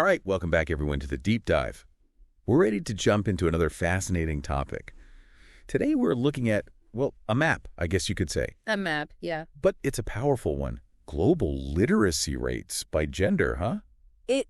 All right, welcome back everyone to the Deep Dive. We're ready to jump into another fascinating topic. Today we're looking at, well, a map, I guess you could say. A map, yeah. But it's a powerful one. Global literacy rates by gender, huh? It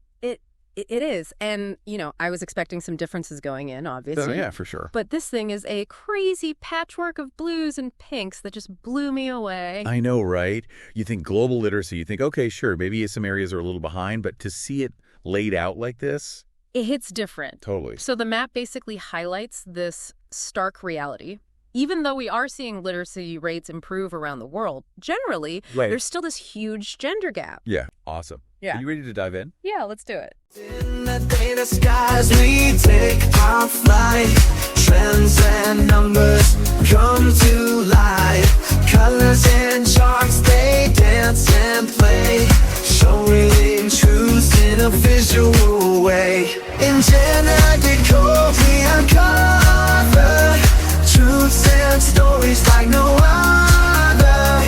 is. And, I was expecting some differences going in, obviously. Oh, yeah, for sure. But this thing is a crazy patchwork of blues and pinks that just blew me away. I know, right? You think global literacy, you think, okay, sure, maybe some areas are a little behind, but to see it laid out like this? It hits different. Totally. So the map basically highlights this stark reality. Even though we are seeing literacy rates improve around the world, generally, there's still this huge gender gap. Yeah, awesome. Yeah. Are you ready to dive in? Yeah, let's do it. In the data skies, we take our flight. Trends and numbers come to life. Colors and charts, they dance and play. Showing truth in a visual way. In GenderDecoded, we uncover truths and stories like no other.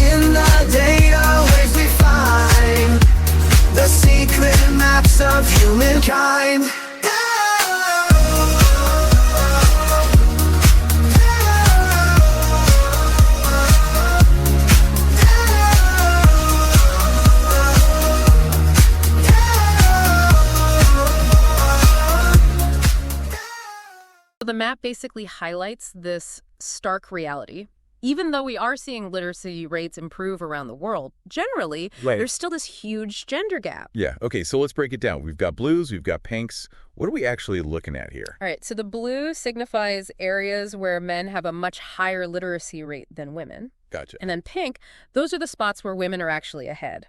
In the data waves we find the secret maps of humankind. The map basically highlights this stark reality. Even though we are seeing literacy rates improve around the world, generally, there's still this huge gender gap. Yeah, okay, so let's break it down. We've got blues, we've got pinks. What are we actually looking at here? All right, so the blue signifies areas where men have a much higher literacy rate than women. Gotcha. And then pink, those are the spots where women are actually ahead.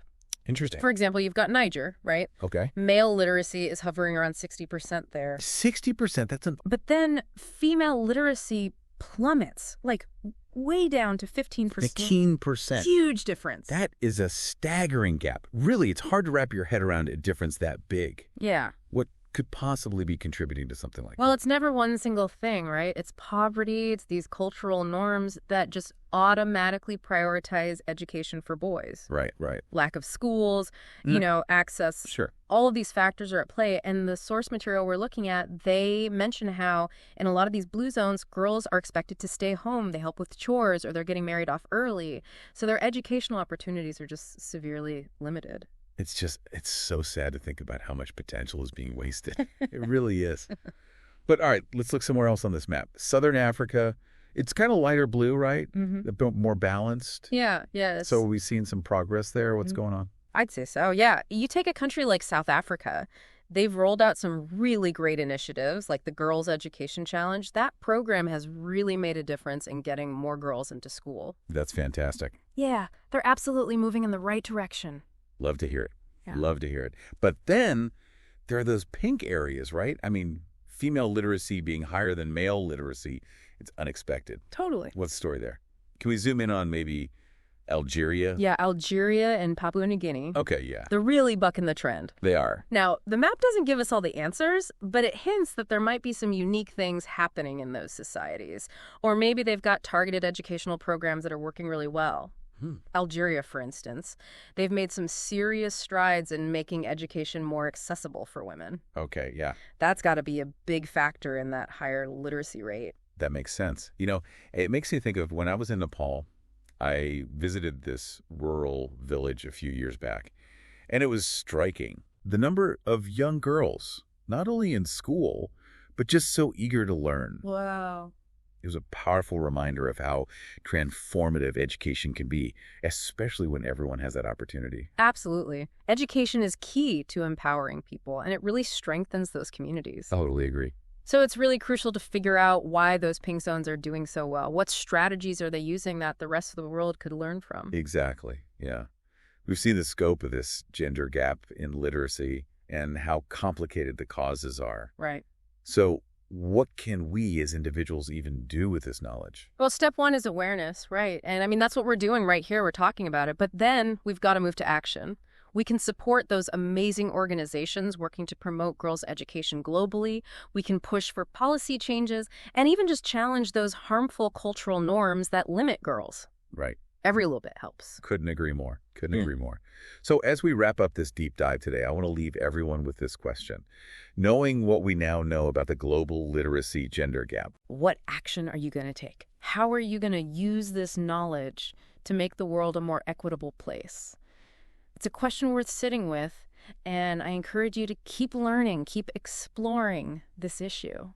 Interesting. For example, you've got Niger, right? Okay. Male literacy is hovering around 60% there. 60%? That's an... But then female literacy plummets, like way down to 15%. 15%. Huge difference. That is a staggering gap. Really, it's hard to wrap your head around a difference that big. Yeah. What could possibly be contributing to something like Well, that? it's never one single thing, right? It's poverty, it's these cultural norms that just automatically prioritize education for boys. Right. Lack of schools, access. Sure. All of these factors are at play. And the source material we're looking at, they mention how in a lot of these blue zones, girls are expected to stay home. They help with chores or they're getting married off early. So their educational opportunities are just severely limited. It's so sad to think about how much potential is being wasted. It really is. But all right, let's look somewhere else on this map. Southern Africa, it's kind of lighter blue, right? Mm-hmm. A bit more balanced. Yeah. So we've seen some progress there. What's going on? I'd say so, yeah. You take a country like South Africa, they've rolled out some really great initiatives like the Girls Education Challenge. That program has really made a difference in getting more girls into school. That's fantastic. Yeah, they're absolutely moving in the right direction. Love to hear it. Yeah. Love to hear it. But then there are those pink areas, right? I mean, female literacy being higher than male literacy, it's unexpected. Totally. What's the story there? Can we zoom in on maybe Algeria? Yeah, Algeria and Papua New Guinea. Okay, yeah. They're really bucking the trend. They are. Now, the map doesn't give us all the answers, but it hints that there might be some unique things happening in those societies. Or maybe they've got targeted educational programs that are working really well. Algeria, for instance, they've made some serious strides in making education more accessible for women. Okay, yeah. That's got to be a big factor in that higher literacy rate. That makes sense. It makes me think of when I was in Nepal, I visited this rural village a few years back, and it was striking. The number of young girls, not only in school, but just so eager to learn. Wow. It was a powerful reminder of how transformative education can be, especially when everyone has that opportunity. Absolutely. Education is key to empowering people, and it really strengthens those communities. Totally agree. So it's really crucial to figure out why those pink zones are doing so well. What strategies are they using that the rest of the world could learn from? Exactly, yeah. We've seen the scope of this gender gap in literacy and how complicated the causes are. Right. So what can we as individuals even do with this knowledge? Well, step one is awareness, right? And I mean, that's what we're doing right here. We're talking about it. But then we've got to move to action. We can support those amazing organizations working to promote girls' education globally. We can push for policy changes and even just challenge those harmful cultural norms that limit girls. Right. Every little bit helps. Couldn't agree more. Couldn't agree more. So as we wrap up this deep dive today, I want to leave everyone with this question. Knowing what we now know about the global literacy gender gap, What action are you going to take? How are you going to use this knowledge to make the world a more equitable place? It's a question worth sitting with, and I encourage you to keep learning, keep exploring this issue.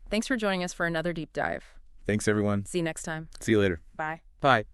Thanks for joining us for another deep dive. thanks everyone. See you next time. See you later. Bye. Bye.